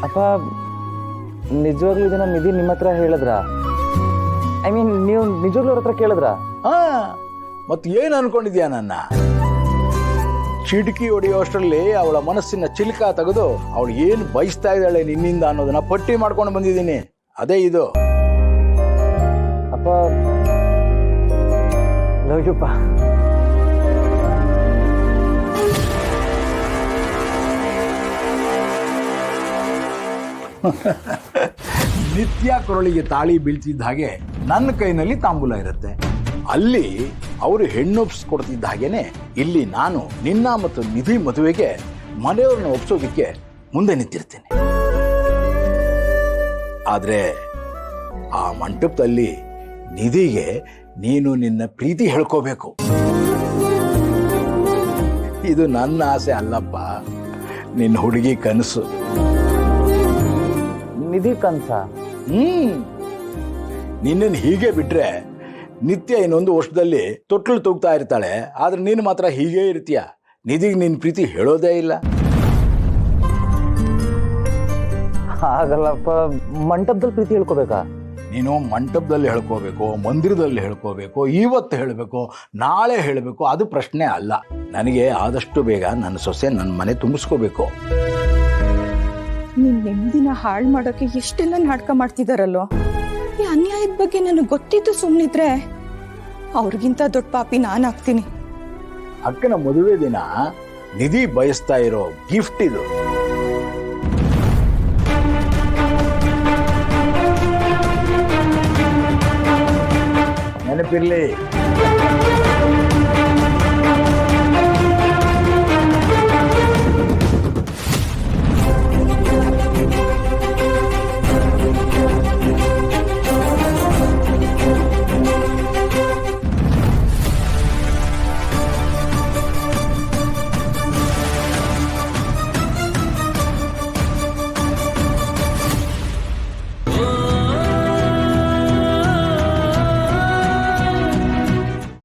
ಅಪ್ಪ ನಿಜವಾಗ್ಲೂ ಇದನ್ನ ನಿಧಿ ನಿಮ್ಮ ಹತ್ರ ಹೇಳಿದ್ರ? ಐ ಮೀನ್ ನೀವು ನಿಜವಾಗ್ಲೂ ಅವ್ರ ಹತ್ರ ಕೇಳಿದ್ರ? ಹಾ, ಮತ್ತು ಏನು ಅನ್ಕೊಂಡಿದ್ಯಾ ನನ್ನ? ಚಿಟಕಿ ಹೊಡೆಯೋಷ್ಟರಲ್ಲಿ ಅವಳ ಮನಸ್ಸಿನ ಚಿಲ್ಕ ತೆಗೆದು ಅವಳು ಏನು ಬಯಸ್ತಾ ಇದ್ದಾಳೆ ನಿನ್ನಿಂದ ಅನ್ನೋದನ್ನ ಪಟ್ಟಿ ಮಾಡ್ಕೊಂಡು ಬಂದಿದ್ದೀನಿ. ಅದೇ ಇದು. ಅಪ್ಪ ಲವ್ ಯು ಪಾ. ನಿತ್ಯ ಕೊರಳಿಗೆ ತಾಳಿ ಬೀಳ್ತಿದ್ದ ಹಾಗೆ ನನ್ನ ಕೈನಲ್ಲಿ ತಾಂಬೂಲ ಇರುತ್ತೆ. ಅಲ್ಲಿ ಅವರು ಹೆಣ್ಣೊಪ್ಸ್ಕೊಡ್ತಿದ್ದ ಹಾಗೇನೆ ಇಲ್ಲಿ ನಾನು ನಿನ್ನ ಮತ್ತು ನಿಧಿ ಮದುವೆಗೆ ಮನೆಯವ್ರನ್ನ ಒಪ್ಸೋದಕ್ಕೆ ಮುಂದೆ ನಿಂತಿರ್ತೀನಿ. ಆದ್ರೆ ಆ ಮಂಟಪದಲ್ಲಿ ನಿಧಿಗೆ ನೀನು ನಿನ್ನ ಪ್ರೀತಿ ಹೇಳ್ಕೋಬೇಕು. ಇದು ನನ್ನ ಆಸೆ ಅಲ್ಲಪ್ಪ, ನಿನ್ನ ಹುಡುಗಿ ಕನಸು. ನಿಧಿ ಕನ್ಸ? ನಿನ್ನನ್ನು ಹೀಗೆ ಬಿಟ್ರೆ ನಿತ್ಯ ಇನ್ನೊಂದು ವರ್ಷದಲ್ಲಿ ತೊಟ್ಲು ತೂಗ್ತಾ ಇರ್ತಾಳೆ. ಆದ್ರೆ ನೀನು ಮಾತ್ರ ಹೀಗೇ ಇರ್ತೀಯ. ನಿಧಿಗೆ ನಿನ್ನ ಪ್ರೀತಿ ಹೇಳೋದೇ ಇಲ್ಲ. ಹಾಗಲ್ಲಪ್ಪ, ಮಂಟಪದಲ್ಲಿ ಪ್ರೀತಿ ಹೇಳ್ಕೋಬೇಕಾ? ನೀನು ಮಂಟಪದಲ್ಲಿ ಹೇಳ್ಕೋಬೇಕು, ಮಂದಿರದಲ್ಲಿ ಹೇಳ್ಕೋಬೇಕು, ಇವತ್ತು ಹೇಳಬೇಕು, ನಾಳೆ ಹೇಳಬೇಕು, ಅದು ಪ್ರಶ್ನೆ ಅಲ್ಲ. ನನಗೆ ಆದಷ್ಟು ಬೇಗ ನನ್ನ ಸೊಸೆ ನನ್ನ ಮನೆ ತುಂಬಿಸ್ಕೋಬೇಕು. ನಿನ್ ನೆಮ್ಮದಿನ ಹಾಳು ಮಾಡೋಕೆ ಎಷ್ಟೆಲ್ಲ ನಾಟಕ ಮಾಡ್ತಿದಾರಲ್ಲೋ. ಈ ಅನ್ಯಾಯದ ಬಗ್ಗೆ ನನಗೆ ಗೊತ್ತಿದ್ದು ಸುಮ್ಮನಿದ್ರೆ ಅವ್ರಿಗಿಂತ ದೊಡ್ಡ ಪಾಪಿ ನಾನಾಗ್ತೀನಿ. ಅಕ್ಕನ ಮದುವೆ ದಿನ ನಿಧಿ ಬಯಸ್ತಾ ಇರೋ ಗಿಫ್ಟ್ ಇದು. ನೆನಪಿರ್ಲಿ.